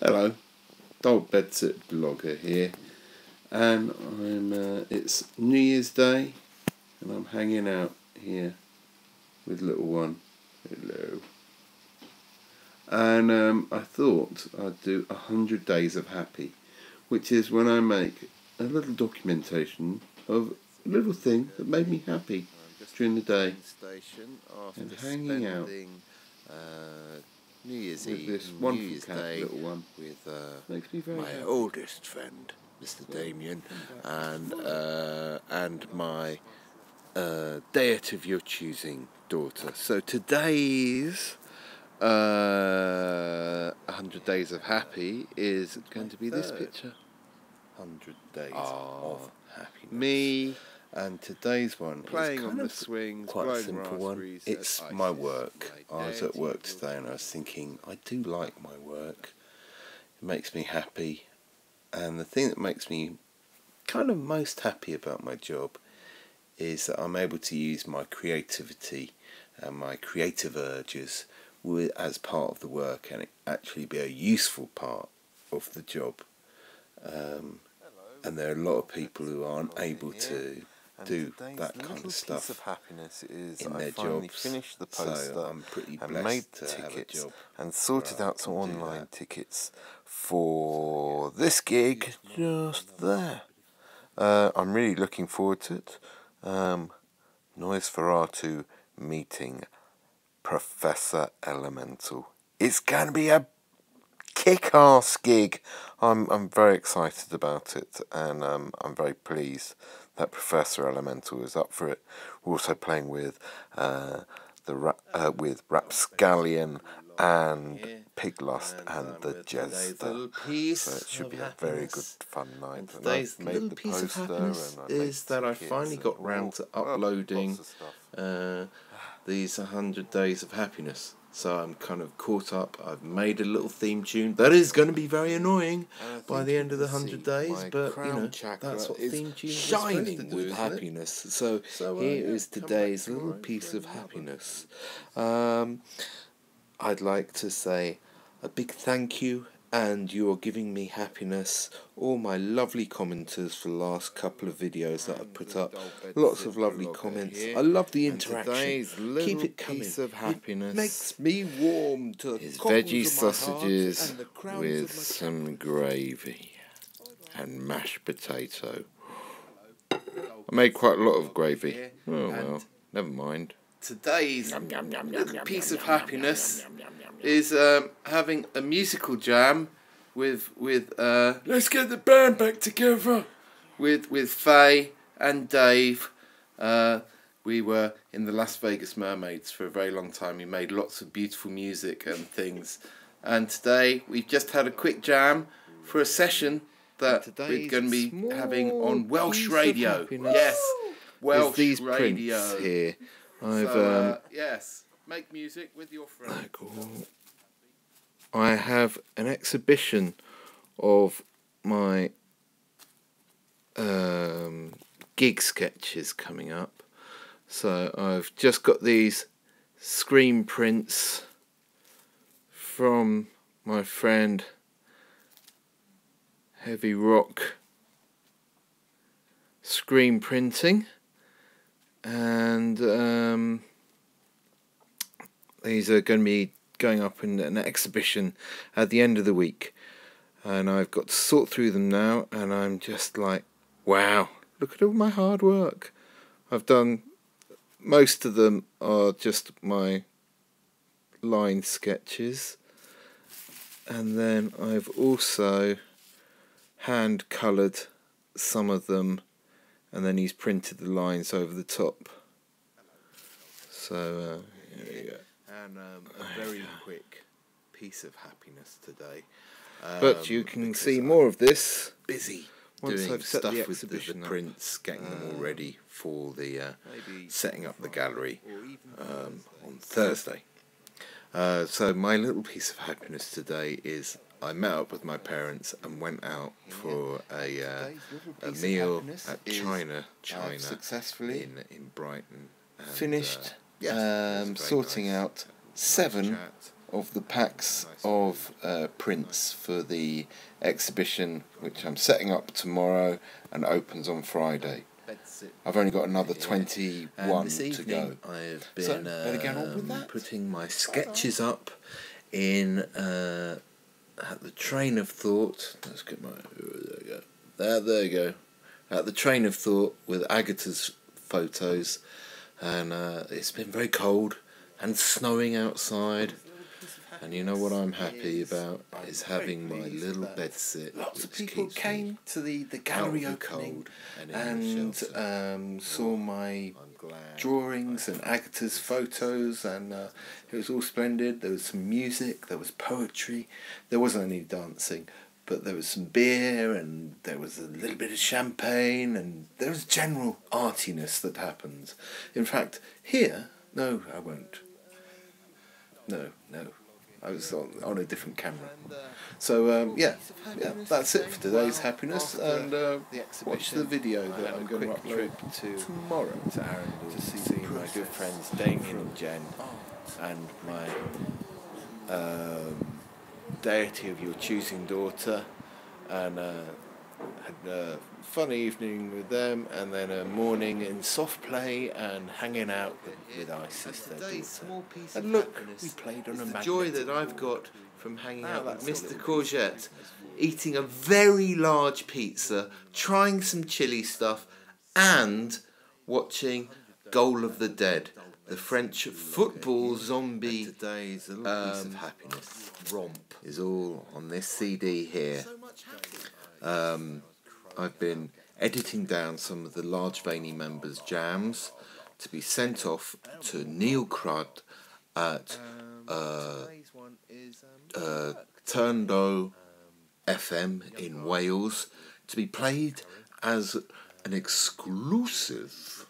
Hello, Dog Bedsit Blogger here, and it's New Year's Day, and I'm hanging out here with little one. Hello. And I thought I'd do 100 Days of Happy, which is when I make a little documentation of a little thing that made me happy during the day, and hanging out New Year's with Eve, this New wonderful Year's cat, Day, little one, with makes me very my happy. oldest friend, Mr. Damien, and my deity of your choosing daughter. So today's 100 Days of Happy is going to be this picture. 100 Days of Happiness. Me. And today's one Playing is on kind the of swings, quite a blowing simple one. raspberries. It's my work. I was at work today and I was thinking, I do like my work. It makes me happy. And the thing that makes me kind of most happy about my job is that I'm able to use my creativity and my creative urges as part of the work, and it actually be a useful part of the job. And there are a lot of people who aren't able to do that kind of stuff of happiness is in I their finally jobs. finished the poster So I'm pretty and blessed made to have a tickets job and sorted out some to do online that. tickets for this gig just there. I'm really looking forward to it. Nosferatu meeting Professor Elemental. It's going to be a kick-ass gig. I'm very excited about it, and I'm very pleased that Professor Elemental is up for it. We're also playing with with Rapscallion and Piglust and the Jester. So it should be a very good fun night. And today's little piece of happiness is that I finally got round to uploading these 100 Days of Happiness. So I'm kind of caught up. I've made a little theme tune that is going to be very annoying by the end of the 100 days, but you know, that's what theme tunes are supposed to do, with happiness. So here is today's little piece of happiness. I'd like to say a big thank you, and you are giving me happiness. All my lovely commenters for the last couple of videos that I've put up. Lots of lovely comments. I love the interaction. Keep it coming. Piece of happiness It makes me warm to the veggie sausages with some gravy and mashed potato. I made quite a lot of gravy. Oh well, never mind. Today's little piece of happiness is having a musical jam with let's get the band back together with Faye and Dave. We were in the Las Vegas Mermaids for a very long time. We made lots of beautiful music and things, and today we've just had a quick jam for a session that we're going to be having on Welsh radio. Yes, Welsh these radio prints here. yes, make music with your friends. I have an exhibition of my gig sketches coming up. So I've just got these screen prints from my friend Heavy Rock Screen Printing, and these are going to be going up in an exhibition at the end of the week, and I've got to sort through them now, and I'm just like, wow, look at all my hard work. I've done, most of them are just my line sketches, and then I've also hand coloured some of them, and then he's printed the lines over the top. So here we go. And a very quick piece of happiness today. But you can see more of this Busy once doing I've set stuff the with the exhibition up. prints, getting them all ready for the setting up the gallery on Thursday. So my little piece of happiness today is I met up with my parents and went out for a meal at China successfully in Brighton. And, finished sorting nice out 7 of the packs of prints for the exhibition, which I'm setting up tomorrow and opens on Friday. I've only got another 21 to go. I've been better get on with that. Putting my sketches up in at the Train of Thought. Let's get my there you go. At the Train of Thought with Agatha's photos, and it's been very cold and snowing outside. And you know what I'm happy about is having my little bedsit. Lots of people came to the gallery opening and saw my drawings and Agatha's photos, and it was all splendid. There was some music, there was poetry, there wasn't any dancing, but there was some beer and there was a little bit of champagne, and there was general artiness that happens. In fact, here, no, I won't. No. I was on a different camera. So, yeah, that's it for today's happiness. And watch the video that I'm going to upload tomorrow to Arundel to see my good friends Damien and Jen, and my deity of your choosing daughter, and had a fun evening with them, and then a morning in soft play and hanging out with Isis, their daughter. And look, we played on a magnet. The joy that I've got from hanging out with Mr. Courgette, eating a very large pizza, trying some chili stuff, and watching Goal of the Dead, the French football zombie. Today's little piece of happiness romp is all on this CD here. I've been editing down some of the Large Veiny members' jams to be sent off to Neil Crud at Turndow FM in Wales to be played as an exclusive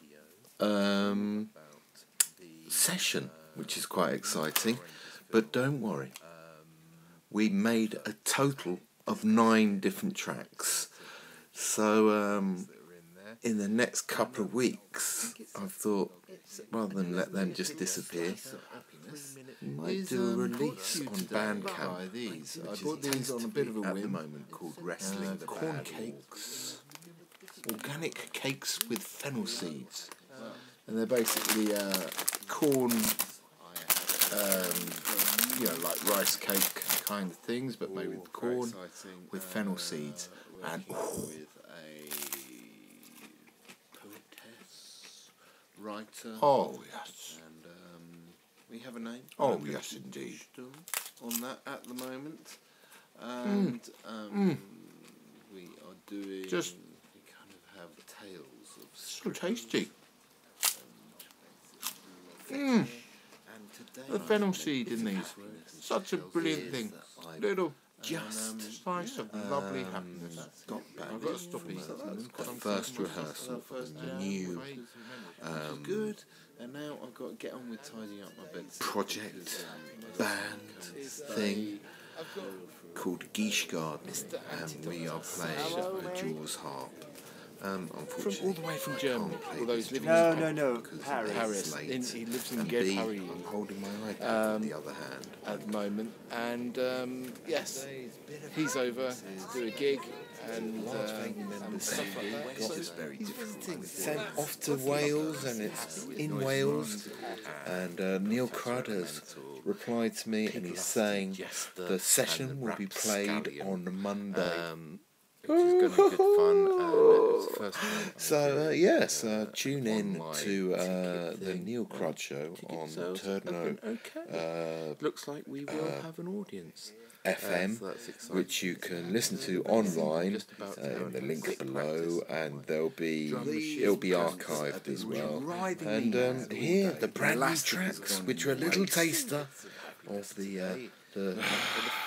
session, which is quite exciting. But don't worry, we made a total of 9 different tracks. So in the next couple of weeks, I've thought, rather than let them just disappear, we might do a release on Bandcamp. These I bought these on a bit of a whim at the moment, called Wrestling Corn Cakes, organic cakes with fennel seeds, and they're basically corn, like rice cake kind of things, but made with corn with fennel seeds. And with a poetess, writer. Oh yes. And we have a name. Oh yes, indeed. On that at the moment, and we are doing. We kind of have tales of. So tasty. The fennel seed in these, such a brilliant thing. Little. Just slice of lovely happiness. I've got to stop eating. The first rehearsal for the new good, and now I've got to get on with tidying up my bed. Project band thing called Geesh Garden, and we are playing a Jaws harp. Unfortunately, all the way from Germany. Although he's living in Paris. He lives in Gay Paris. I'm holding my iPad on the other hand at the moment, and yes, he's over to do a gig and stuff like that. So he's visiting. Sent off to Wales, and it's in Wales. And Neil Crud has replied to me, and he's saying the session will be played on Monday. Which is going to be good fun. It's the first time. So yes, tune in to the Neil Crud show on Turdno. Looks like we will have an audience. FM, which you can listen to online in the link below, and it'll be archived as well. And here the brand new tracks, which are a little taster of the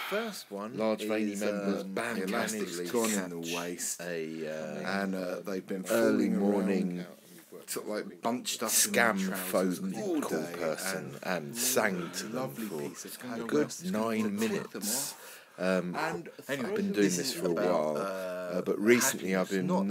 first one. Large Veiny members, band elastic's gone in the waist, and they've been early morning, sort of like bunched up scam phone call person, and sang to them for a good 9 minutes. And I've been doing this for a while, but recently I've been not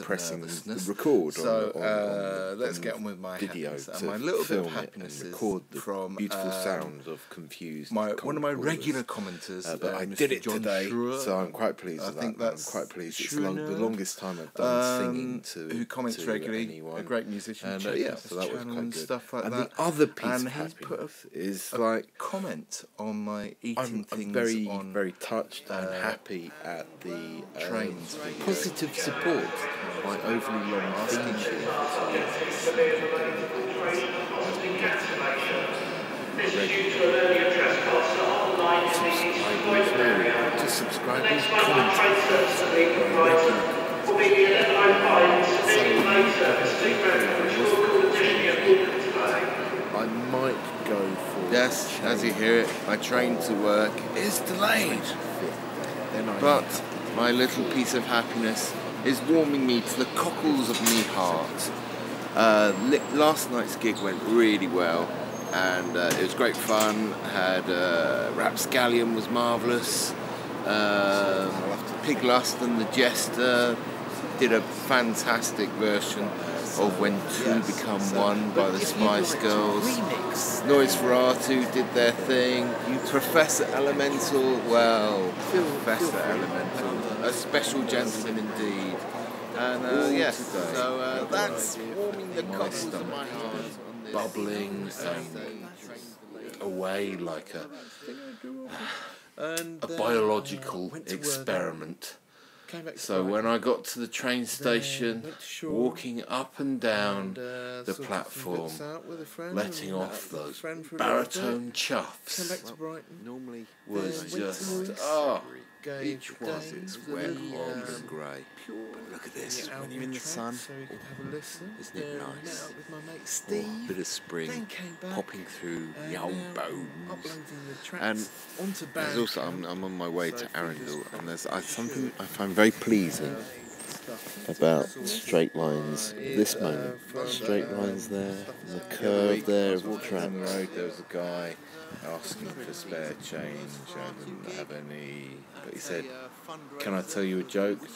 pressing the record on let's get on with my video happiness. to my little film bit of it happiness and record the from beautiful sounds of confused one of my cold regular callers. commenters. But I Mr. did it John today, Schrewer. so I'm quite pleased with think that. that's I'm quite pleased. It's Schrewer, the longest time I've done singing who comments to regularly, anyone. a great musician. And Check yeah, out so his that was channel quite and good. stuff like and that. the other piece and of he's put happiness is like comment on my eating I'm things very, on very touched and happy at the trains video. positive support my overly long theme tune has been getting subscribers, not just subscribers, commentators, I might go for Yes, as you hear it, my train to work is delayed. But my little piece of happiness is warming me to the cockles of me heart. Last night's gig went really well, and it was great fun. Had Rapscallion was marvellous. Piglust and the Jester did a fantastic version of When Two Become One by the Spice Girls. Noise Ferratu did their thing. Professor Elemental, well, Professor Elemental, a special gentleman indeed. And yes, so that's warming the cockles of my heart on this bubbling away like a biological experiment. So when I got to the train station, walking up and down the platform, letting off those baritone chuffs, Normally was just, each was its wet, cold and grey. But look at this, when you're in the sun, isn't it nice? A bit of spring popping through the old bones. And there's also, I'm on my way to Arundel, and there's something I find very pleasing about straight lines. This moment, straight lines there, and the curve there of the track. On the road, there was a guy asking for spare change. I didn't have any, but he said, "Can I tell you a joke?"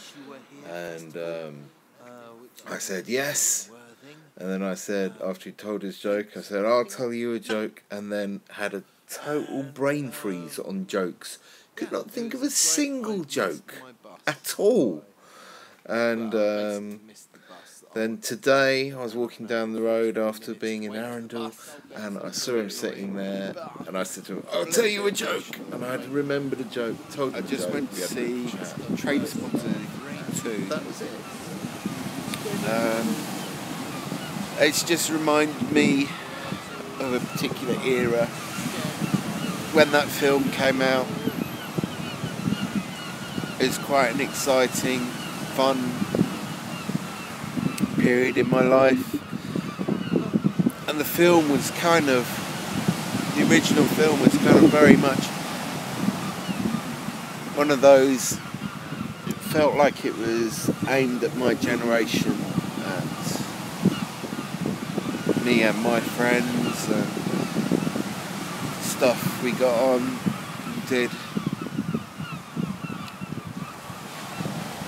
And I said yes. And then I said, after he told his joke, I said, "I'll tell you a joke," and then had a total brain freeze on jokes. Could not think of a single joke at all. And then today I was walking down the road after being in Arundel, and I saw him sitting there, and I said to him, "I'll tell you a joke," and I remembered a joke. Told him I just went to see Trainspotting 2. That was it. It's just reminded me of a particular era when that film came out. It's quite an exciting, fun period in my life, and the film was kind of, the original film was kind of very much one of those, it felt like it was aimed at my generation, at me and my friends and stuff we got on and did.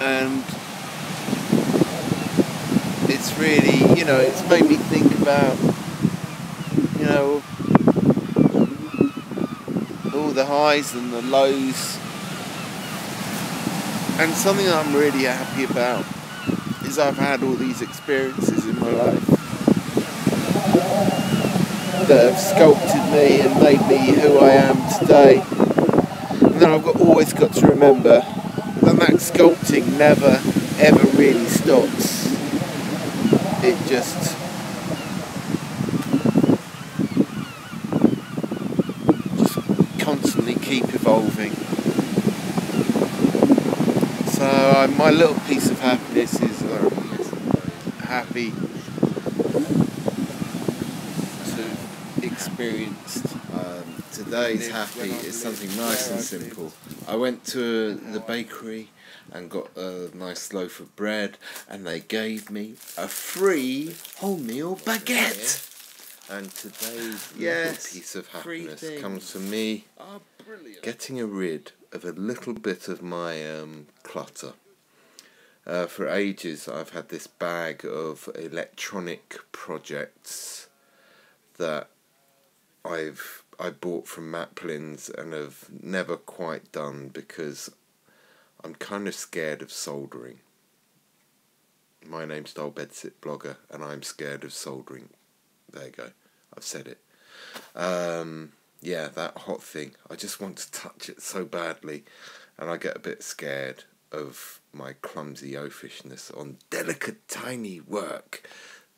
And it's really, it's made me think about, all the highs and the lows. And something that I'm really happy about is I've had all these experiences in my life that have sculpted me and made me who I am today. And then I've always got to remember that sculpting never ever really stops. It just constantly keep evolving. So my little piece of happiness is happy to experience. Today's happy is something nice and simple. I went to the bakery and got a nice loaf of bread, and they gave me a free wholemeal baguette. And today's little piece of happiness comes from me getting rid of a little bit of my clutter. For ages I've had this bag of electronic projects that I bought from Maplin's and have never quite done because I'm kind of scared of soldering. My name's Dull Bedsit Blogger and I'm scared of soldering. There you go, I've said it. Yeah, that hot thing. I just want to touch it so badly and I get a bit scared of my clumsy oafishness on delicate tiny work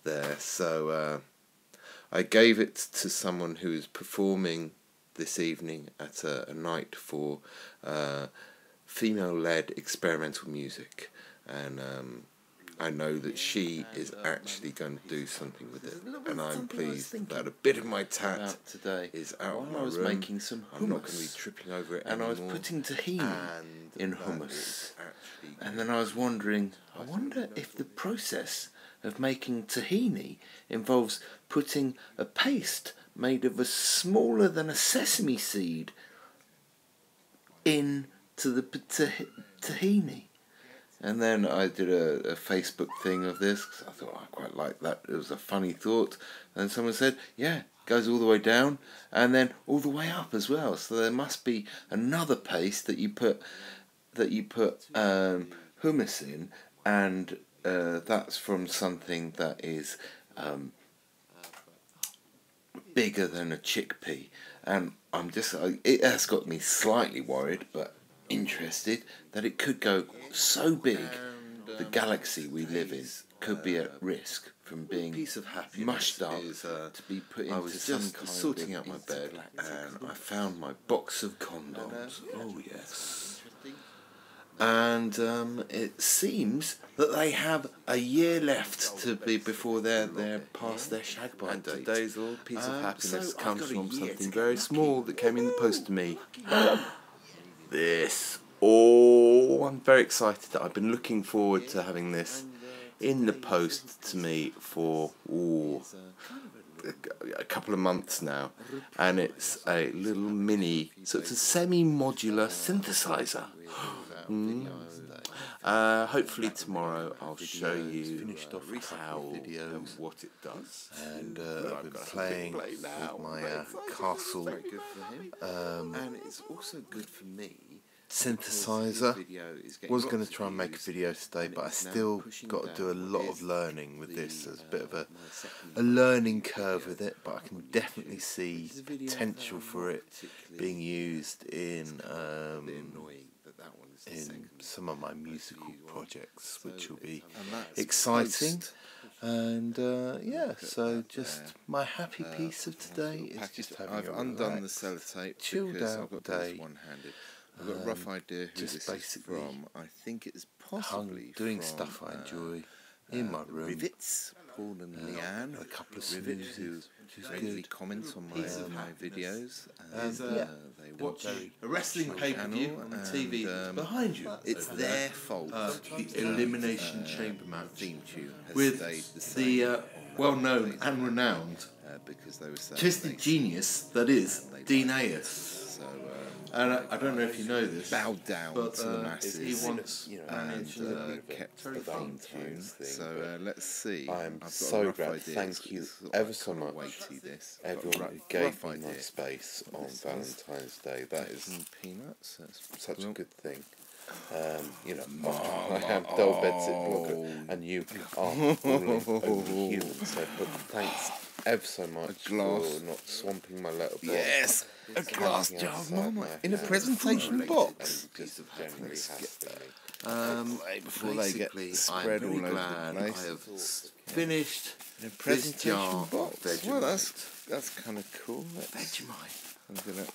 there. So I gave it to someone who is performing this evening at a night for female-led experimental music, and I know that she is actually going to do something with it, and I'm pleased that a bit of my tat today is out of my room. I was making some hummus. I'm not going to be tripping over it and anymore. I was putting tahini in hummus, and then I was wondering, I wonder if the process of making tahini involves putting a paste made of a smaller than a sesame seed into the tahini. And then I did a Facebook thing of this because I thought I quite liked that. It was a funny thought. And someone said, yeah, it goes all the way down and then all the way up as well. So there must be another paste that you put hummus in, and that's from something that is bigger than a chickpea. And it has got me slightly worried, but interested that it could go so big the galaxy we live in could be at risk from being mushed up to be put into some kind sorting of out my bed and I found my box of condoms. Oh yes. and it seems that they have a year left to be before they're past their shag bite date. Today's little piece of happiness so I've comes got a from year something to very get small that came in the post to me. This. Oh, I'm very excited that I've been looking forward to having this in the post to me for a couple of months now, and it's a little mini, so it's a semi-modular synthesizer. Hopefully tomorrow I'll show you how and what it does. And I've been playing with my Castle And it's also good for me. synthesizer. Was going to try and make a video today, but I still got to do a lot of learning with this. There's a bit of a learning curve with it, but I can definitely see potential for it being used in some of my musical projects, which will be exciting. And yeah, so just my happy piece of today is just having I've undone the sellotape chilled because out I've got day. this one-handed. I've got a rough idea who just this basically is from. I think it's possibly doing from, stuff I enjoy in my room. Rivets, Paul and Leanne. A couple of Rivet who smoothies, which is regularly good. comments on my videos. They watch A wrestling pay-per-view on the TV behind you. It's their fault. The Elimination Chamber match theme tune has with stayed the same. the well-known and renowned because they were saying artistic genius that is Dean Ayers. so And I don't know if you know this, bowed down but to the masses. he once and kept the theme tune. So let's see. I am I've got so a rough glad. idea. Thank you It's ever so kind of much, weighty, this. everyone who gave me my space on Valentine's Day. That is Peanuts. That's such a good thing. You know, I am Dull Bedsit Blogger, and you are only human. So, but thanks ever so much glass. for not swamping my letterbox. Yes, a glass Camping jar of outside Marmite my in a house. presentation box. Just generally has to me. Before they get spread all over the place. I have finished In a this presentation jar of box. Vegemite. Well, that's kind of cool. Vegemite.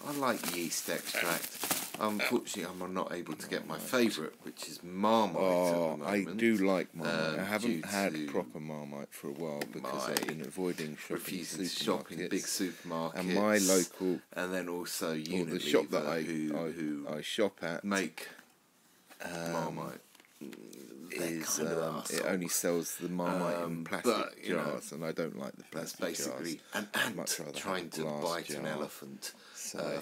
I like yeast extract. Unfortunately, I'm not able to get my favourite, which is Marmite at the I moment. do like Marmite. I due haven't had to proper Marmite for a while because I've been avoiding shopping refusing to shop in big supermarkets. And my local, and then also or Unilever, the shop that who I shop at, make Marmite. is it only sells the Marmite in plastic jars, and I don't like the plastic basically jars. an ant Much rather trying have a to glass bite an jar. elephant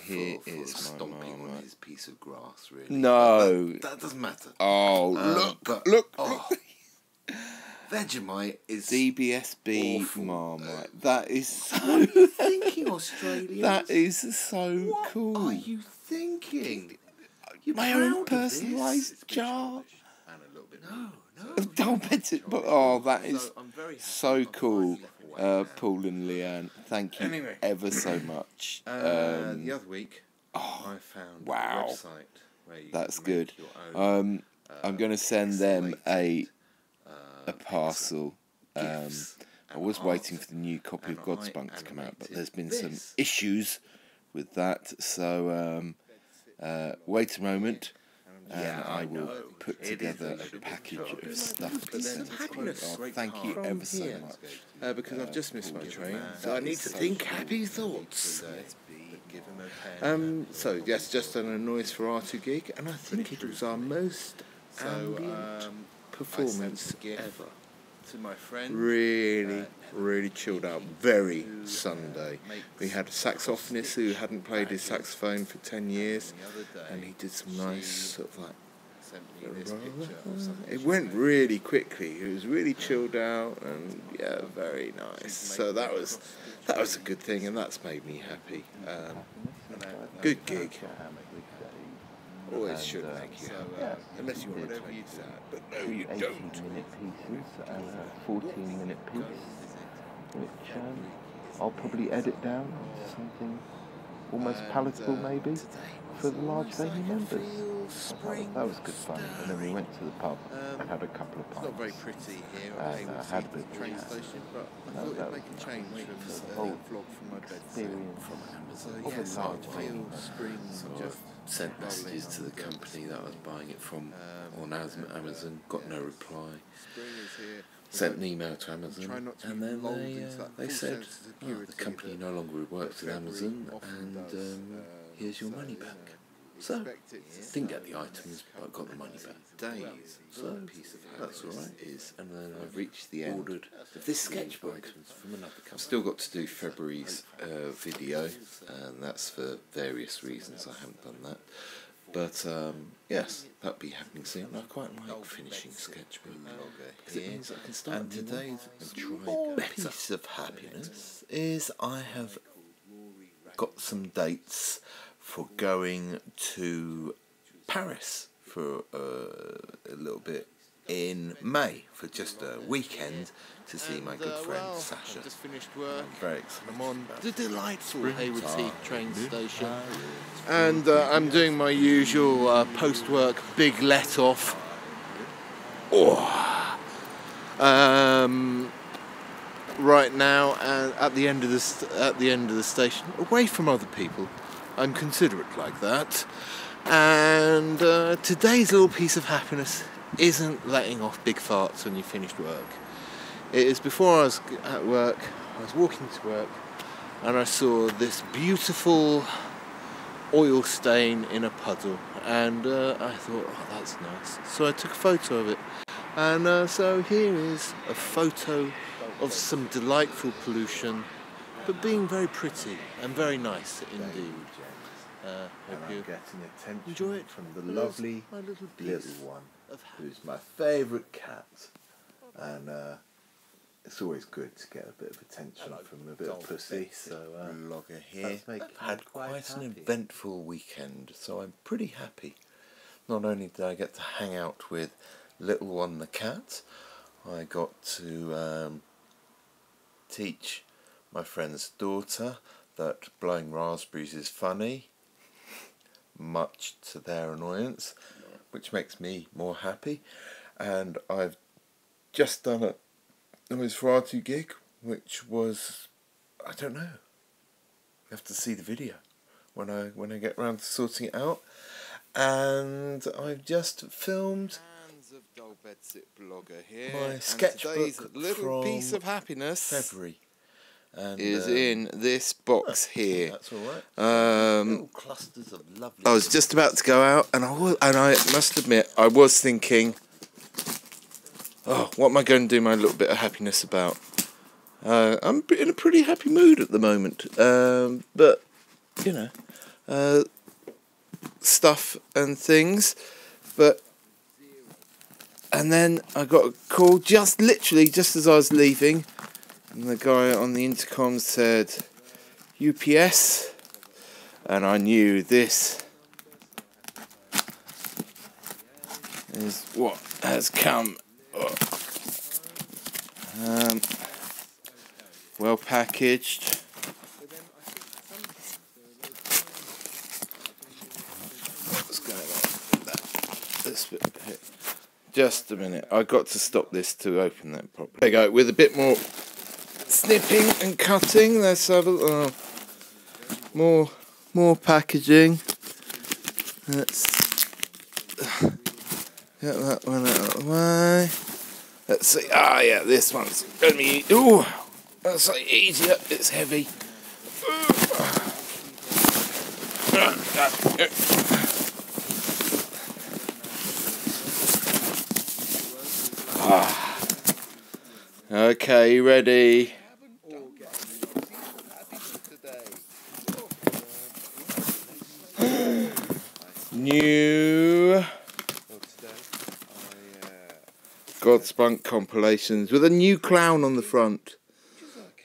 Here for is my stomping on Marmite. his piece of grass, really. No. That doesn't matter. Oh, look! Vegemite is DBSB awful. Marmite. That is so... What are you thinking, Australians? That is so what cool. What are you thinking? You're My proud own of this? personalised jar. And a little bit. No. Don't bet it, but oh, that is So I'm very happy so I've cool. finally left away Paul and Leanne, thank you Anyway. ever so much. the other week, I found wow. a website where you That's can good. make your own, I'm going to send them a pixelated, parcel. GIFs I and was art, waiting for the new copy of and Godspunk I to come out, but animated there's been some this. issues with that. So wait a moment, and Yeah, I I will know. put It is together a a package job. of stuff to But then send to happiness you. Oh, thank you from ever so here. much. Because I've just missed my train, so That I need is to so think cool. happy thoughts. Give him a pen. So yes, just done a noise for R2 Gig, and I think it was our most ambient performance ever. To my friend. Really chilled out. Very Sunday. We had a saxophonist who hadn't played his saxophone for 10 years, and he did some nice sort of like. It went really quickly. It was really chilled out, and yeah, very nice. So that was a good thing, and that's made me happy. Good gig. Always should make you happy, unless you want to tweet that. But no, you don't. 18-minute pieces and a 14-minute piece, which I'll probably edit down into something almost palatable, maybe, for the large daily members. So that was good fun. And then we went to the pub and had a couple of It's not very pints. pretty here And, on Hayward had a Heath bit of train chat. station, but I No, thought that it'd make was a change nice. from So the the whole vlog from my bed experience from Amazon. of a large daily member. Springs, just Sent messages to the company that I was buying it from on Amazon, got no reply. Spring is here. Sent an email to Try Amazon, not to and be then lulled into that they full said, sense of security the company that- no longer works with February Amazon, often and does, here's your so, money yeah. back. So, Expect it to didn't get the items, but got the money back. days. So, that's alright. And then I've reached the end of this sketchbook from another company. I've still got to do February's video, and that's for various reasons I haven't done that. But yes, that'll be happening soon. I quite like finishing sketchbook because it means I can start. And today's small piece of happiness is I have got some dates for going to Paris for a little bit in May for just a weekend to see my good friend Sasha. I've just finished work. I'm very excited. I'm on about the it. delightful Hayward Heath train station, And and I'm doing my usual post-work big let-off. Right now, at the end of the station, away from other people. I'm considerate like that. And today's little piece of happiness isn't letting off big farts when you finished work. It is before I was at work. I was walking to work, and I saw this beautiful oil stain in a puddle, and I thought, oh, that's nice. So I took a photo of it, and so here is a photo of some delightful pollution, but being very pretty and very nice indeed. And Hope I'm you getting attention enjoy it from the Here's lovely my little little piece one, of who's my favourite cat. And it's always good to get a bit of attention from a bit of pussy. So Blogger here. that's making me Had quite quite an happy. eventful weekend, so I'm pretty happy. Not only did I get to hang out with Little One the cat, I got to teach my friend's daughter that blowing raspberries is funny, much to their annoyance, which makes me more happy. And I've just done a noise for R2 gig, which was, I don't know. You have to see the video when I get around to sorting it out. And I've just filmed blogger here. my and sketchbook today's little from piece of happiness February. And, is in this box here. That's all right. Um, Little clusters of lovely. I was just about to go out, and I must admit, I was thinking, what am I going to do my little bit of happiness about? I'm in a pretty happy mood at the moment, but you know, stuff and things, and then I got a call literally just as I was leaving, and the guy on the intercom said UPS, and I knew this is what has come. Well packaged. What's going on with this bit here? Just a minute. I got to stop this to open that properly. There you go. With a bit more snipping and cutting. Let's have a more packaging. Let's get that one out of the way. Let's see. Yeah, this one's gonna be. Ooh, that's like easier. It's heavy. Okay, you ready? New Godspunk compilations with a new clown on the front.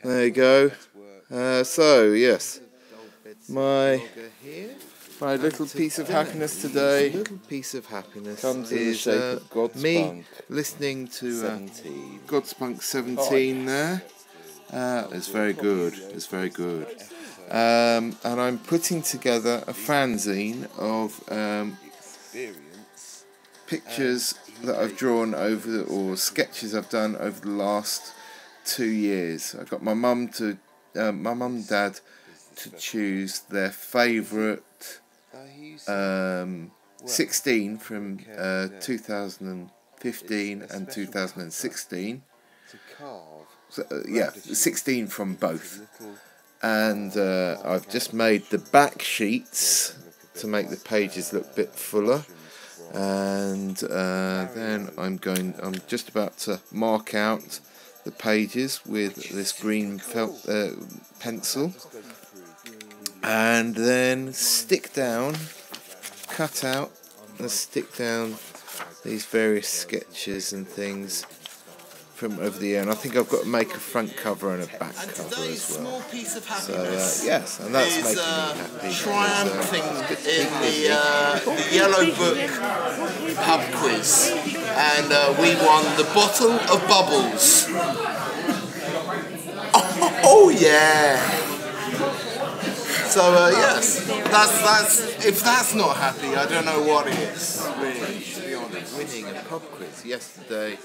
There you go. So yes, my little piece of happiness today. Little piece of happiness comes in the shape of Godspunk. Me listening to Godspunk 17 there. It's very good. It's very good. And I'm putting together a fanzine of pictures that I've drawn or sketches I've done over the last 2 years. I got my mum and dad to choose their favourite 16 from 2015 and 2016. So, 16 from both. And I've just made the back sheets to make the pages look a bit fuller. And then I'm just about to mark out the pages with this green felt pencil, and then cut out and stick down these various sketches and things from over the year. And I think I've got to make a front cover and a back cover as well. So yes, and that's making me happy. Triumphing in the Yellow Book pub quiz, and we won the bottle of bubbles. Oh yeah! So yes, that's if that's not happy, I don't know what is. Really, to be honest. winning a pub quiz yesterday,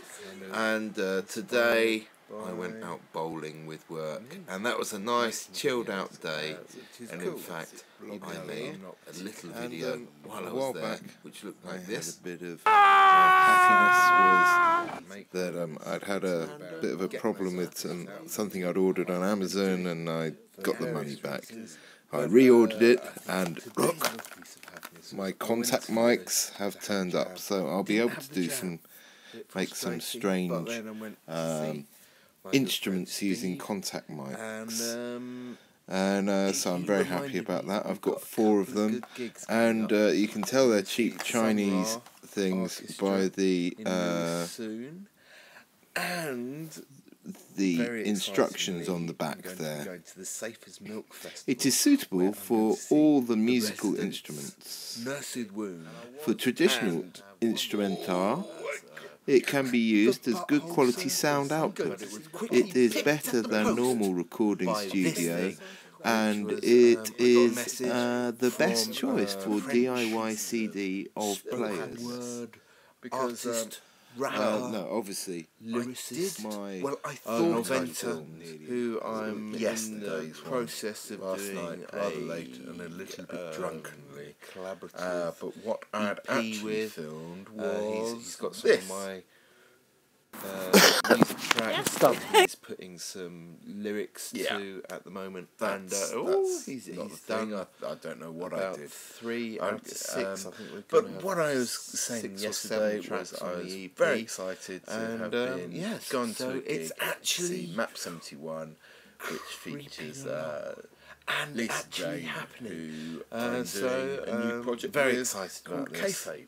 and today I went out bowling with work, and that was a nice chilled out day. And in fact, I made a little video while I was there, which looked like this. A bit of happiness was that I'd had a bit of a problem with something I'd ordered on Amazon, and I got the money back. I reordered it, and look, my contact mics have turned up, so I'll be able to make some strange instruments using contact mics. And so I'm very happy about that. I've got 4 of them, and you can tell they're cheap Chinese things by the instructions on the back there. It is suitable for all the musical instruments. For traditional instrumental, it can be used as good quality sound output. It is better than normal recording studio, and it is the best choice for DIY CD of players. Artist, no, obviously, lyricist. I thought films, who I'm in the process of last doing night, rather late and a little bit drunkenly. But what I'd actually with filmed was he's got some this. of my music track he's putting some lyrics to at the moment. That's He's done. done. I don't know what About I did. 3 out of 6. I think we're But gonna have what I was saying 6 or yesterday 7 was tracks I on was the EP, very excited to and have been yes, gone so to a gig it's to actually see Map 71, which features and Lisa actually Jane, happening. who So doing a new project very with excited called about this. Kayfabe.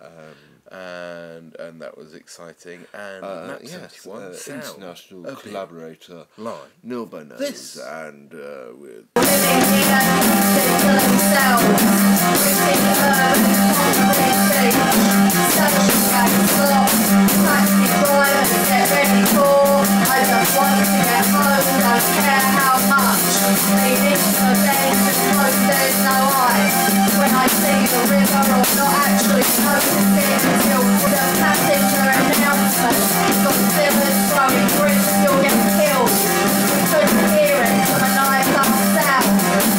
And that was exciting. And Map 71 sound international a bit collaborator like Neil Bono this. and with When I see the river, I'm not actually noticing until the passenger announcement. Got slippers throwing bricks, you'll get killed. We couldn't hear it from a night up south.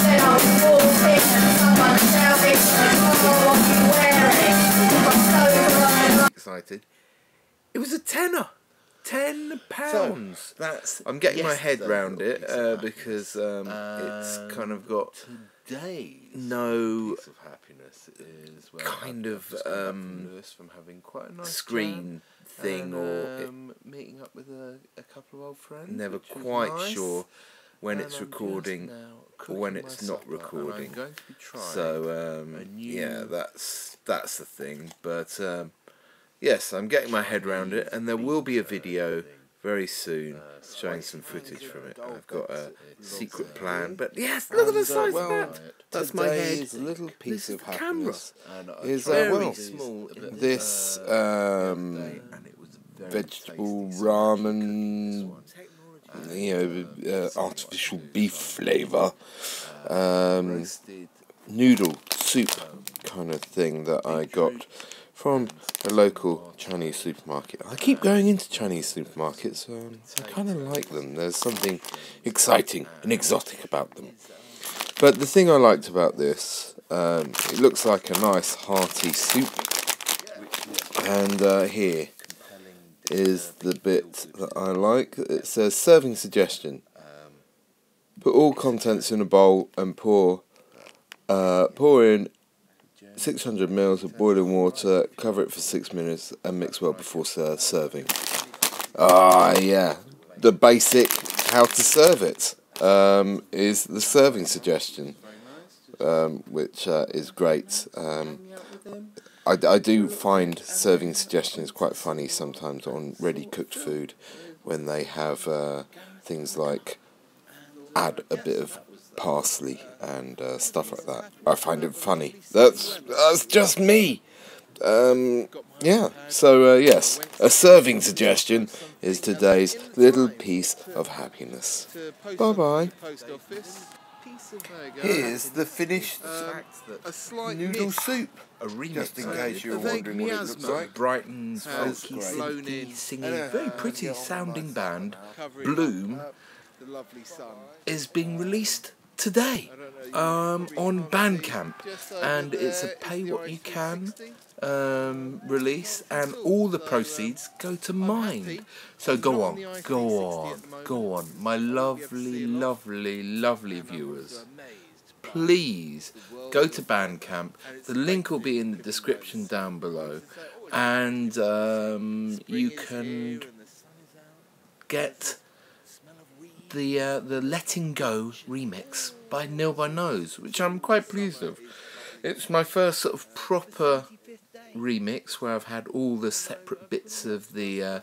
Then I was walked in and someone shouted, "Oh, what are you wearing?" From sober excited. It was a tenner. £10. So, that's I'm getting my head yesterday's round little it piece of because it's kind of got today's no piece of happiness is kind I've of just come back from Lewis from having quite a nice screen thing, and, or meeting up with a couple of old friends. never which was quite nice. sure when And it's I'm just recording now or when cooking it's my not supper, and recording. I'm going to be trying So a new yeah, that's the thing. But yes, I'm getting my head round it, and there will be a video very soon showing some footage from it. I've got a secret plan, but yes, look at the size of that. That's my head. Today's little piece This is of the camera. happiness Is very small. this And it was vegetable ramen, artificial beef flavour, noodle soup kind of thing that I got from a local Chinese supermarket. I keep going into Chinese supermarkets, I kind of like them. There's something exciting and exotic about them. But the thing I liked about this, it looks like a nice hearty soup, and here is the bit that I like. It says serving suggestion. Put all contents in a bowl and pour in 600 ml of boiling water, cover it for 6 minutes and mix well before serving. Yeah, the basic how to serve it is the serving suggestion, which is great. I do find serving suggestions quite funny sometimes on ready-cooked food when they have things like add a bit of parsley and stuff like that. I find it funny. That's just me. Yeah. So yes, a serving suggestion is today's little piece of happiness. Bye bye. Here's the finished noodle soup. A remix, Just in case you're wondering what it looks like. Brighton's Smells folky, great. silky, singing, very pretty sounding band, Covering Bloom, up the lovely sun. is being released today on Bandcamp, and it's a pay what you can release, and all the proceeds go to Mind. So go on, my lovely viewers. Please go to Bandcamp. The link will be in the description down below, and you can get the Letting Go remix by Neil by Nose, which I'm quite pleased of. It's my first sort of proper remix where I've had all the separate bits of the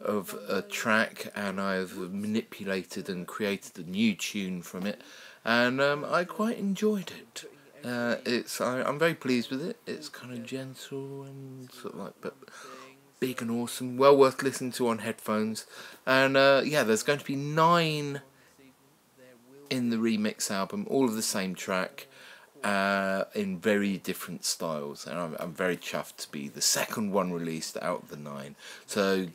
of a track, and I've manipulated and created a new tune from it, and I quite enjoyed it. I'm very pleased with it. It's kind of gentle and sort of like, but big and awesome, well worth listening to on headphones. And yeah, there's going to be 9 in the remix album, all of the same track, in very different styles, and I'm very chuffed to be the second one released out of the 9. So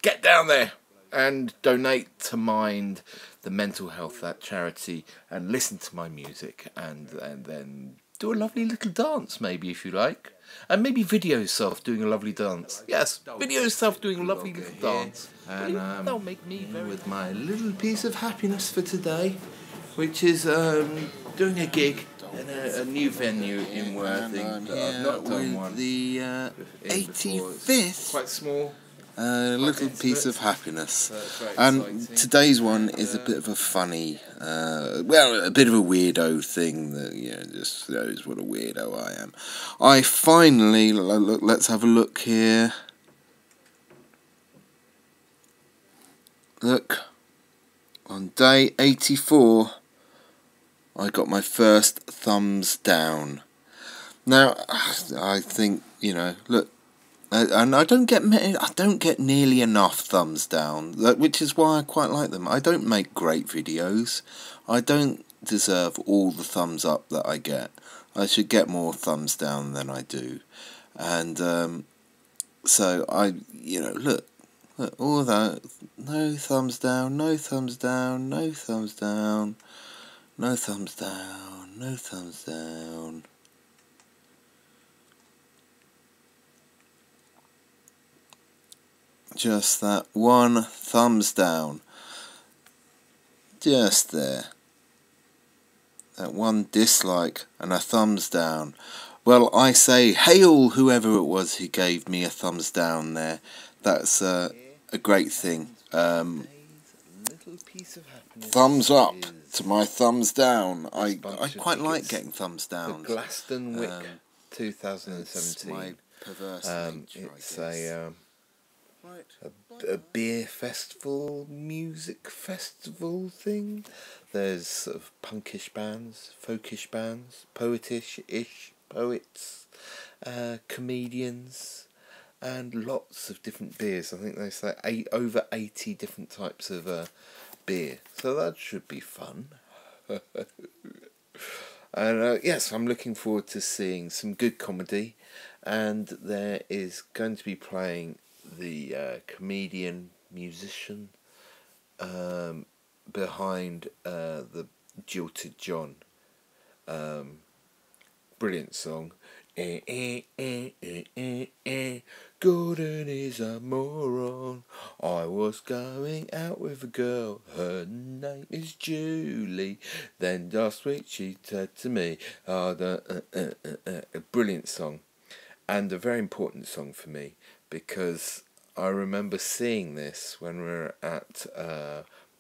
get down there and donate to Mind, the mental health that charity, and listen to my music, and then do a lovely little dance maybe if you like. And maybe video yourself doing a lovely dance. Yes, video yourself doing a lovely little dance. And that'll make me with my little piece of happiness for today, which is doing a gig in a new venue in Worthing. I've not done one. The 85th. Quite small. Little piece of happiness. And today's one is a bit of a funny, a bit of a weirdo thing that, just shows what a weirdo I am. I finally, let's have a look here. Look, on day 84, I got my first thumbs down. Now, I think, look, and I don't get nearly enough thumbs down, which is why I quite like them. I don't make great videos. I don't deserve all the thumbs up that I get. I should get more thumbs down than I do. And so I, look, all that, no thumbs down, no thumbs down, no thumbs down, no thumbs down, no thumbs down. Just that one thumbs down. Just there. That one dislike and a thumbs down. Well, I say, hail whoever it was who gave me a thumbs down there. That's a great thing. Thumbs up to my thumbs down. I quite like getting thumbs down. The Glastonwick 2017. My perverse nature, it's a beer festival, music festival thing. There's sort of punkish bands, folkish bands, poetish-ish poets, comedians, and lots of different beers. I think they say over 80 different types of beer. So that should be fun. And yes, I'm looking forward to seeing some good comedy. And there is going to be playing the comedian, musician behind the Jilted John. Brilliant song. Gordon is a moron. I was going out with a girl. Her name is Julie. Then last week she said to me, a brilliant song. And a very important song for me, because I remember seeing this when we were at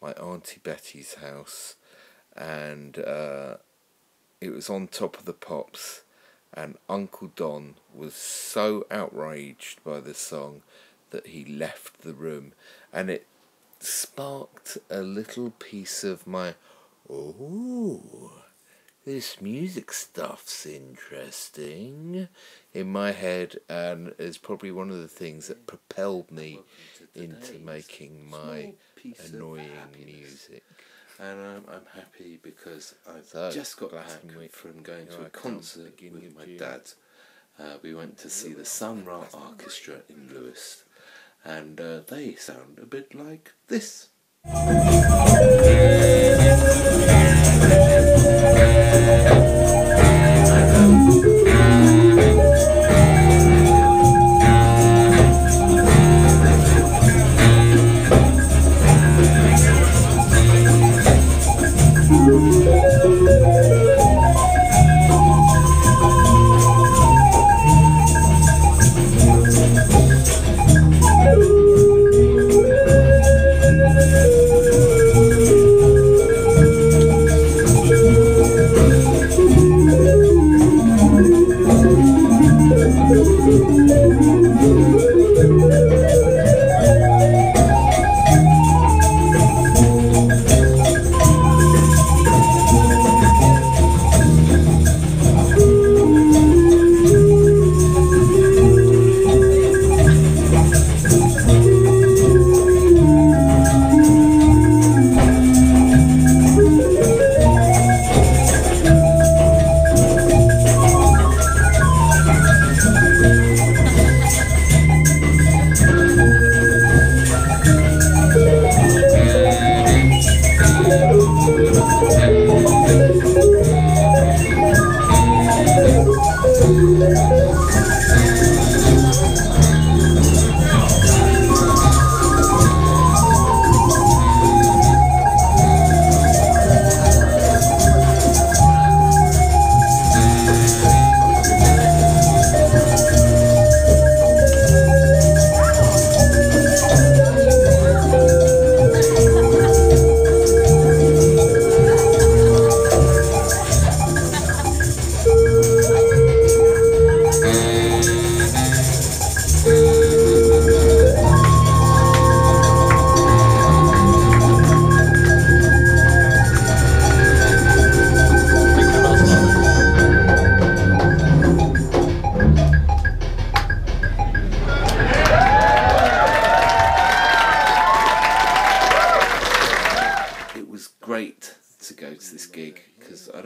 my Auntie Betty's house, and it was on Top of the Pops, and Uncle Don was so outraged by the song that he left the room, and it sparked a little piece of my, this music stuff's interesting in my head, and is probably one of the things that propelled me into making my annoying music. And I'm happy because I've just got back from going to a concert with my dad. We went to see the Sun Ra Orchestra in Lewis, and they sound a bit like this.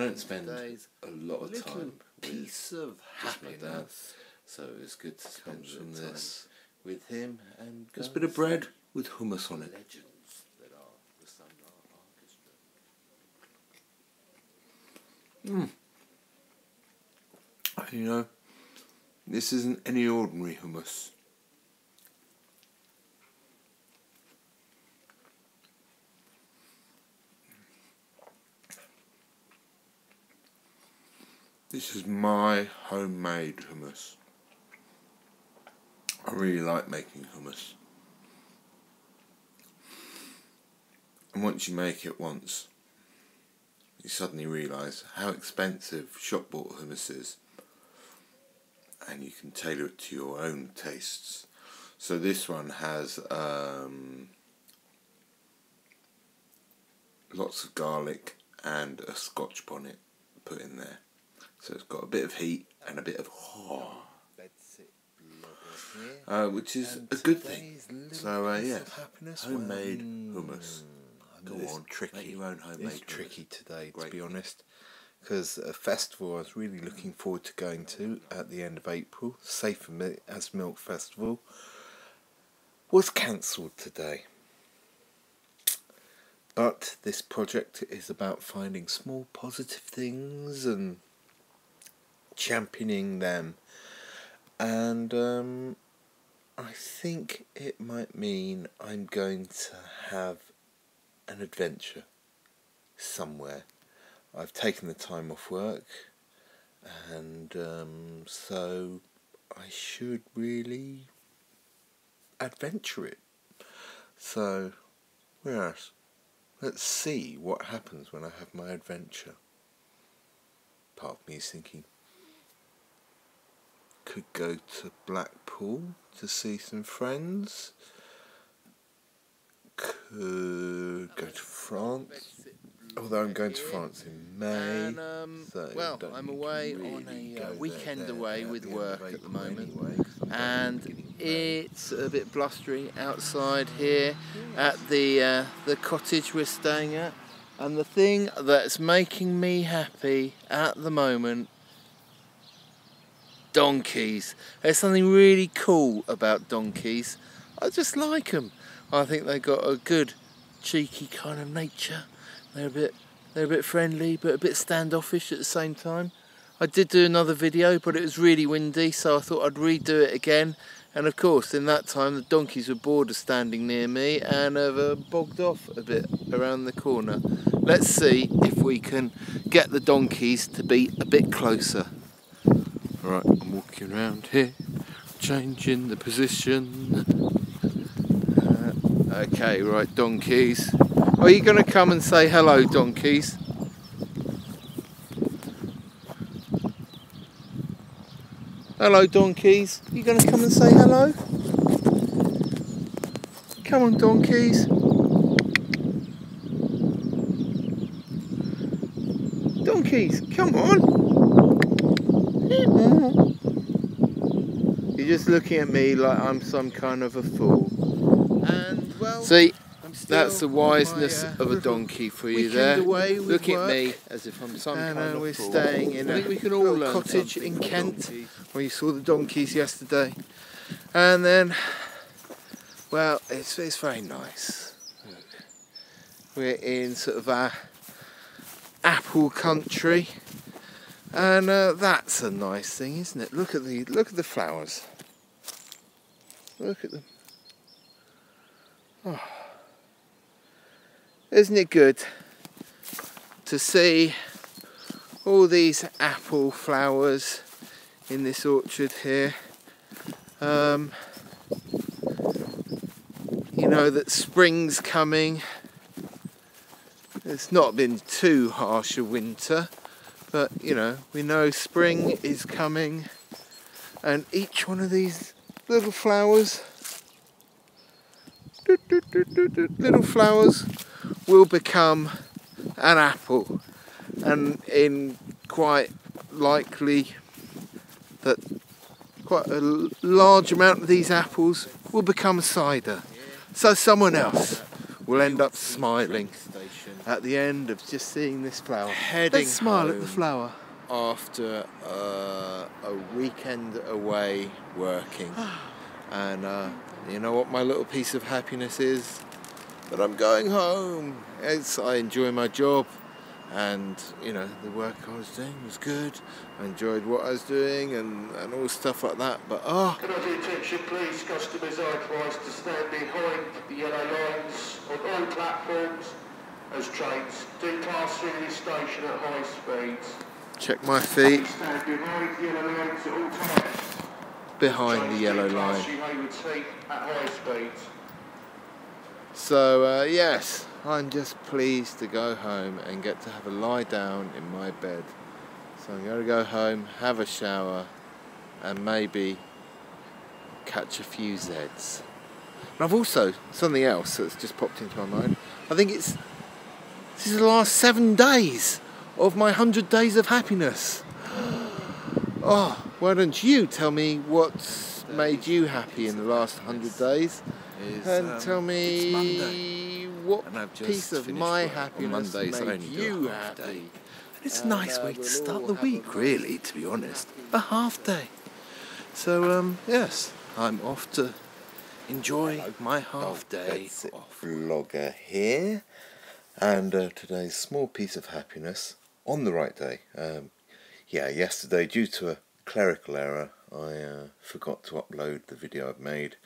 don't spend a lot of time piece of happiness, so it was good to spend some this with him and just a bit of bread with hummus on it. You know, this isn't any ordinary hummus. This is my homemade hummus. I really like making hummus. And once you make it once, you suddenly realise how expensive shop-bought hummus is. And you can tailor it to your own tastes. So this one has lots of garlic and a Scotch bonnet put in there. So it's got a bit of heat and a bit of which is a good thing. So yeah, homemade hummus. Go on, tricky. Make your own homemade. It's tricky today, to be honest, because a festival I was really looking forward to going to at the end of April, Safe as Milk Festival, was cancelled today. But this project is about finding small positive things and championing them, and I think it might mean I'm going to have an adventure somewhere. I've taken the time off work, and so I should really adventure it. So, yes, let's see what happens when I have my adventure. Part of me is thinking, could go to Blackpool to see some friends. Could go to France, although I'm going to France in May. And, so well, I'm away on a weekend away with work at the moment, and it's a bit blustery outside here at the cottage we're staying at. And the thing that's making me happy at the moment, donkeys. There's something really cool about donkeys. I just like them. I think they've got a good, cheeky kind of nature. They're a bit friendly, but a bit standoffish at the same time. I did do another video, but it was really windy, so I thought I'd redo it again. And of course, in that time, the donkeys were bored of standing near me and have bogged off a bit around the corner. Let's see if we can get the donkeys to be a bit closer. Right, I'm walking around here, changing the position. Okay, right, donkeys. Are you going to come and say hello, donkeys? Hello, donkeys. You going to come and say hello? Come on, donkeys. Donkeys, come on. You're just looking at me like I'm some kind of a fool. And well, see, that's the wiseness of a donkey for you there. Looking at me as if I'm some kind of we're fool. Staying in a little cottage in Kent where you saw the donkeys yesterday. And then, well, it's very nice. We're in sort of our apple country. And that's a nice thing, isn't it? Look at the flowers. Look at them. Oh. Isn't it good to see all these apple flowers in this orchard here? You know that spring's coming. It's not been too harsh a winter. But, you know, we know spring is coming, and each one of these little flowers, will become an apple. And in quite likely that quite a large amount of these apples will become cider. So someone else will end up smiling at the end of just seeing this flower. Heading Let's smile at the home. flower. After a weekend away working. And you know what my little piece of happiness is? That I'm going home. I enjoy my job. And, you know, the work I was doing was good. I enjoyed what I was doing and all stuff like that. But, Can I have your attention, please? Customers are advised to stand behind the yellow lines on all platforms as trains do pass through this station at high speeds. check my feet. Stand behind the yellow lines at all times. Behind the yellow Trains do line. pass through Hayward's Heath at high speeds. So, yes, I'm just pleased to go home and get to have a lie down in my bed. So I'm going to go home, have a shower, and maybe catch a few Zeds. And I've also, something else that's just popped into my mind, I think this is the last 7 days of my 100 days of happiness. Oh, why don't you tell me what's made you happy in the last 100 days? And tell me what piece of my happiness made you happy. It's a nice way to start the week, really, to be honest. A half day. So, yes, I'm off to enjoy my half day off. Vlogger here, and today's small piece of happiness on the right day. Yeah, yesterday, due to a clerical error, I forgot to upload the video I'd made,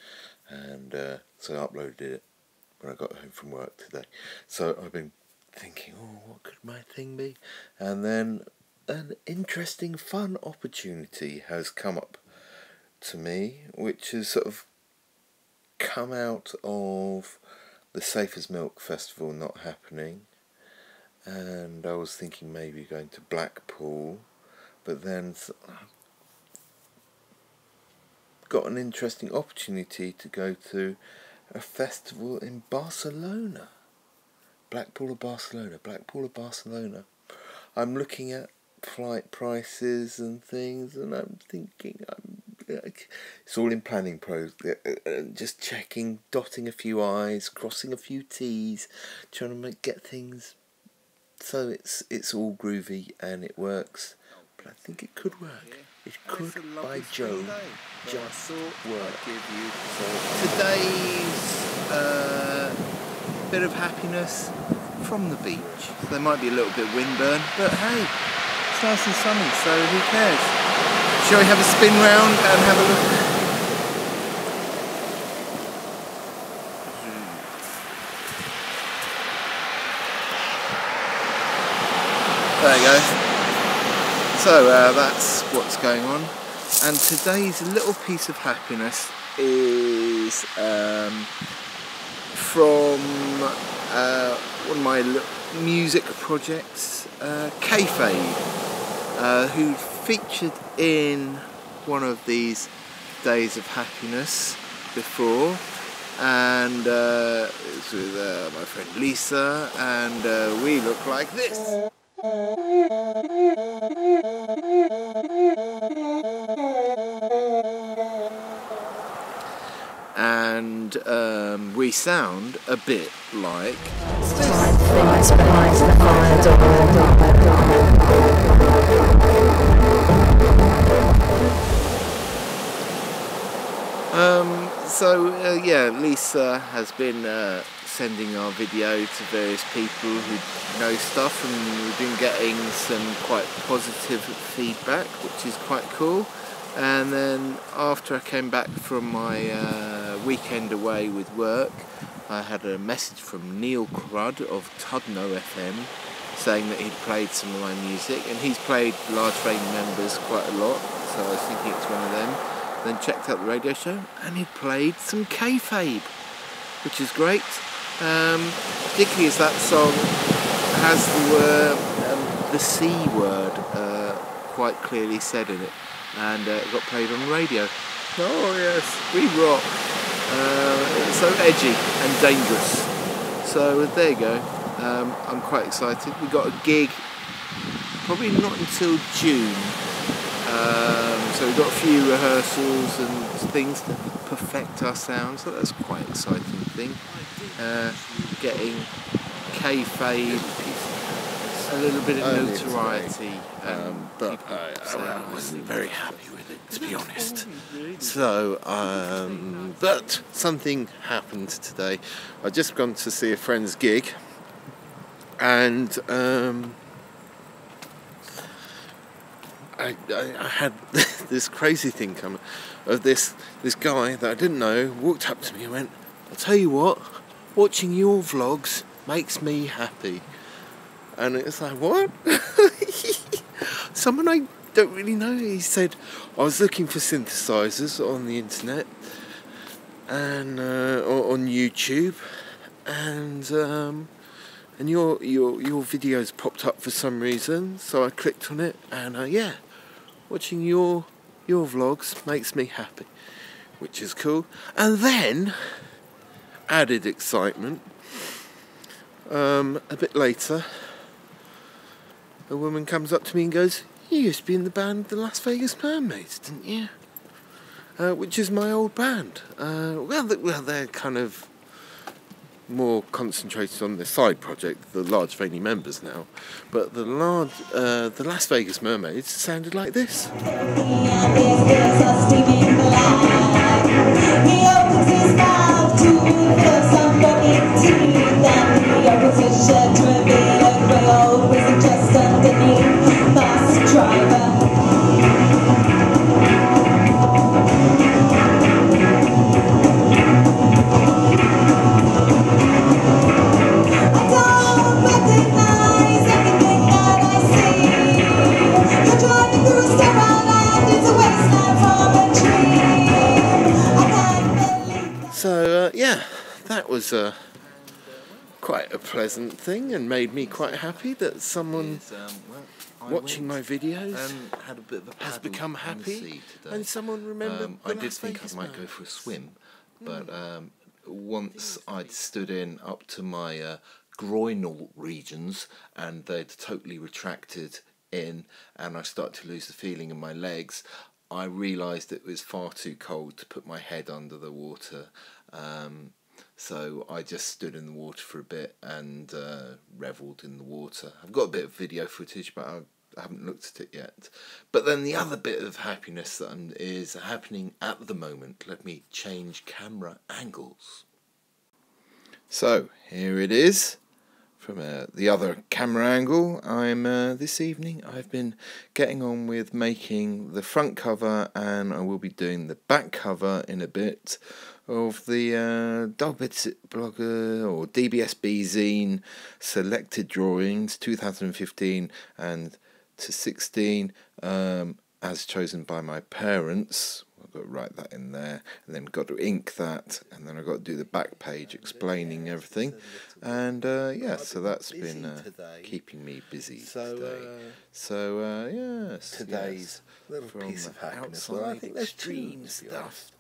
and so I uploaded it when I got home from work today. So I've been thinking, oh, what could my thing be? And then an interesting, fun opportunity has come up to me, which has sort of come out of the Safe as Milk Festival not happening, and I was thinking maybe going to Blackpool, but then got an interesting opportunity to go to a festival in Barcelona. Blackpool or Barcelona? Blackpool or Barcelona? I'm looking at flight prices and things, and I'm thinking, it's all in planning just checking, dotting a few I's, crossing a few T's, trying to get things so it's all groovy and it works. But I think it could work. It could, by Jove, just work. Today's bit of happiness from the beach. So there might be a little bit of windburn, but hey, it's nice and sunny, so who cares? Shall we have a spin round and have a look? There you go. So that's what's going on. And today's little piece of happiness is from one of my music projects, Kayfade, who featured in one of these days of happiness before, and it's with my friend Lisa, and we look like this. And we sound a bit like yeah, Lisa has been sending our video to various people who know stuff, and we've been getting some quite positive feedback, which is quite cool. And then after I came back from my weekend away with work, I had a message from Neil Crudd of Tudno FM saying that he'd played some of my music, and he's played Large Rain Members quite a lot, so I was thinking it's one of them. Then checked out the radio show, and he'd played some Kayfabe, which is great, particularly as that song has the C word quite clearly said in it, and it got played on the radio. Oh yes, we rock. It's so edgy and dangerous. So there you go. I'm quite excited. We got a gig probably not until June. So we've got a few rehearsals and things to perfect our sound, so that's quite an exciting thing. Getting kayfabe, a little bit of notoriety, but I wasn't very happy with it, to be honest. So, but something happened today. I'd just gone to see a friend's gig, and I had this crazy thing come of this guy that I didn't know walked up to me and went, "I'll tell you what, watching your vlogs makes me happy." And it's like, what? Someone I don't really know. He said, I was looking for synthesizers on the internet and or on YouTube, and your videos popped up for some reason, so I clicked on it, and yeah, watching your vlogs makes me happy, which is cool. And then, added excitement, a bit later, a woman comes up to me and goes, "You used to be in the band The Las Vegas Mermaids, didn't you?" Which is my old band. Well, they're kind of more concentrated on their side project, the Large Veiny Members now. But the Las Vegas Mermaids sounded like this. So yeah, that was quite a pleasant thing, and made me quite happy that someone watching my videos had a bit of a has become happy, and someone remembered I did think I might go for a swim, but once I'd stood in up to my groinal regions, and they'd totally retracted in, and I started to lose the feeling in my legs, I realised it was far too cold to put my head under the water. So I just stood in the water for a bit and revelled in the water. I've got a bit of video footage, but I haven't looked at it yet. But then the other bit of happiness that is happening at the moment, let me change camera angles. So here it is from the other camera angle. This evening I've been getting on with making the front cover, and I will be doing the back cover in a bit of the Dullbits Blogger or DBSB zine selected drawings 2015 and to 16 as chosen by my parents. I've got to write that in there, and then got to ink that, and then I've got to do the back page explaining everything, and yeah, so that's been keeping me busy today. So yes, Today's little piece of happiness. Well, I think there's extreme stuff.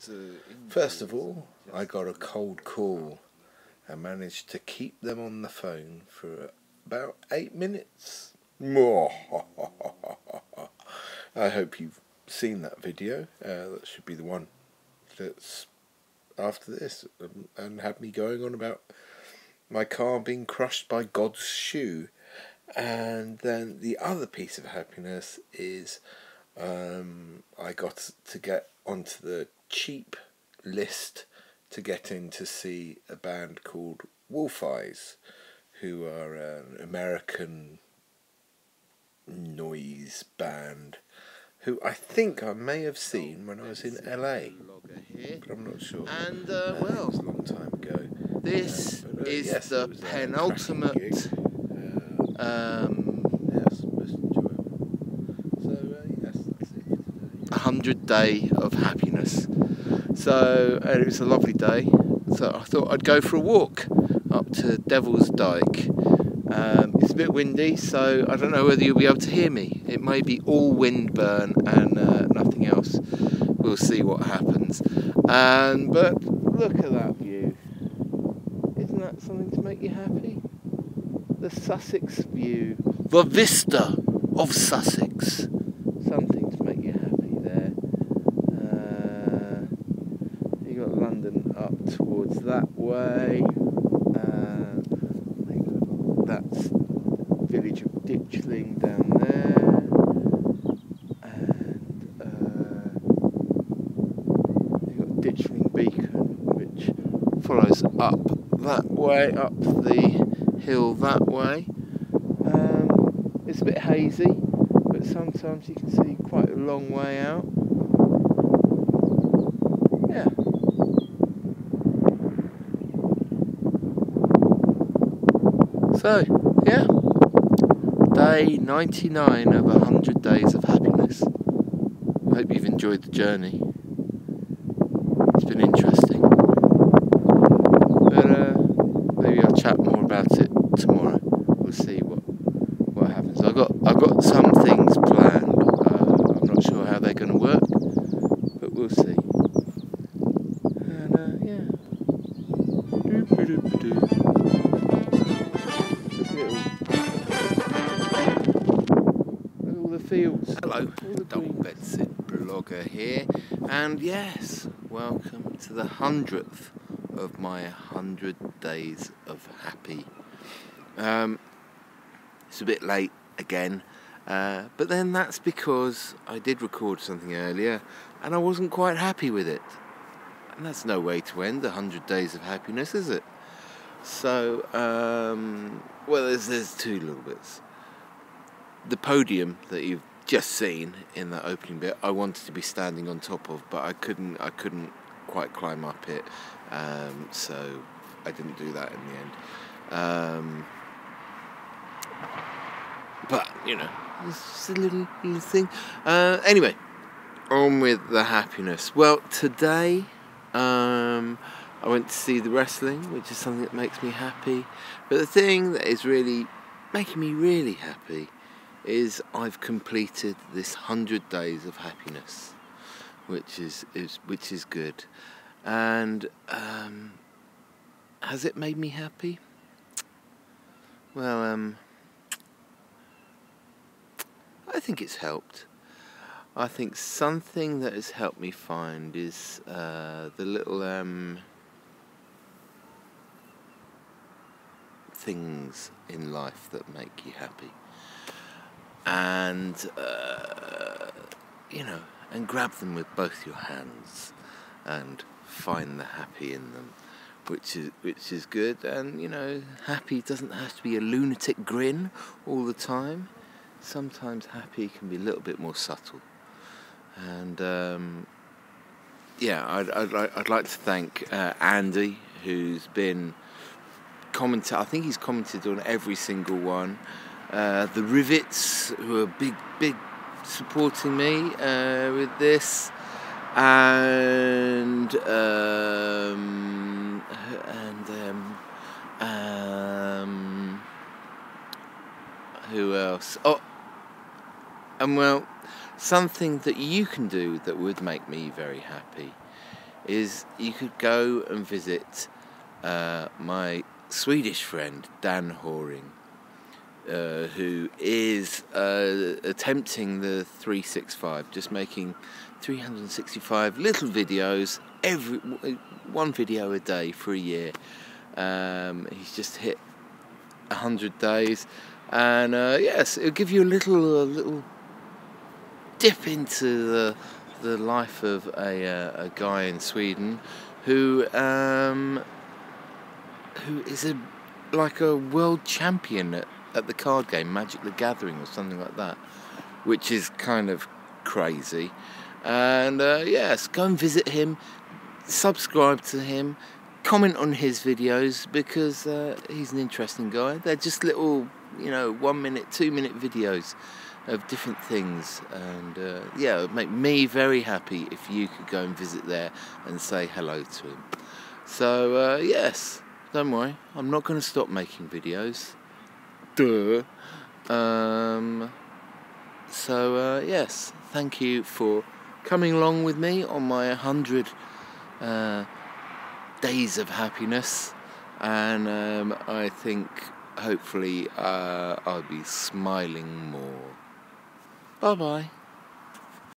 First of all, I got a cold call and managed to keep them on the phone for about 8 minutes. I hope you've seen that video. That should be the one that's after this, and had me going on about my car being crushed by God's shoe. And then the other piece of happiness is I got to get onto the cheap list to get in to see a band called Wolf Eyes, who are an American noise band who I think I may have seen when I was in LA, but I'm not sure. And It well, was a long time ago. this is Yes, the it was a penultimate cracking gig. Yes, most enjoyable. So yes, that's it for today. 100 day of happiness. So it was a lovely day, so I thought I'd go for a walk up to Devil's Dyke. It's a bit windy, so I don't know whether you'll be able to hear me. It may be all windburn and nothing else. We'll see what happens. But look at that view. Isn't that something to make you happy? The Sussex view. The vista of Sussex. Something to make you happy there. You got London up towards that way. follows up that way, up the hill that way. It's a bit hazy, but sometimes you can see quite a long way out. Yeah. So, yeah. Day 99 of 100 days of happiness. I hope you've enjoyed the journey. It's been interesting. But maybe I'll chat more about it tomorrow. We'll see what happens. I've got some things planned. I'm not sure how they're going to work, but we'll see. And yeah. All the fields. Hello, Double Bedsit Blogger here, and yes, welcome to the 100th of my 100 days of happy. It's a bit late again, but then that's because I did record something earlier and I wasn't quite happy with it. And that's no way to end 100 days of happiness, is it? So, well, there's two little bits. The podium that you've just seen in that opening bit, I wanted to be standing on top of, but I couldn't quite climb up it, so I didn't do that in the end. But, you know, it's just a little thing. Anyway, on with the happiness. Well, today, I went to see the wrestling, which is something that makes me happy. But the thing that is really making me really happy is I've completed this 100 days of happiness, which is good. And has it made me happy? Well, I think it's helped. I think something that has helped me find is the little things in life that make you happy. And, you know, and grab them with both your hands and find the happy in them, which is good. And, you know, happy doesn't have to be a lunatic grin all the time. Sometimes happy can be a little bit more subtle. And yeah, I'd like to thank Andy, who's been commenting. I think he's commented on every single one. The Rivets, who are big supporting me with this, and who else? Oh, and well, something that you can do that would make me very happy is you could go and visit my Swedish friend Dan Horing, who is attempting the 365, just making 365 little videos, one video a day for a year. He's just hit 100 days, and yes, it'll give you a little dip into the life of a guy in Sweden who is like a world champion at the card game Magic the Gathering or something like that, which is kind of crazy. And yes, go and visit him, subscribe to him, comment on his videos, because he's an interesting guy. They're just little, you know, 1 minute, 2 minute videos of different things, and yeah, it would make me very happy if you could go and visit there and say hello to him. So yes, don't worry, I'm not going to stop making videos. Duh. So yes, thank you for coming along with me on my 100 days of happiness, and I think hopefully I'll be smiling more. Bye bye.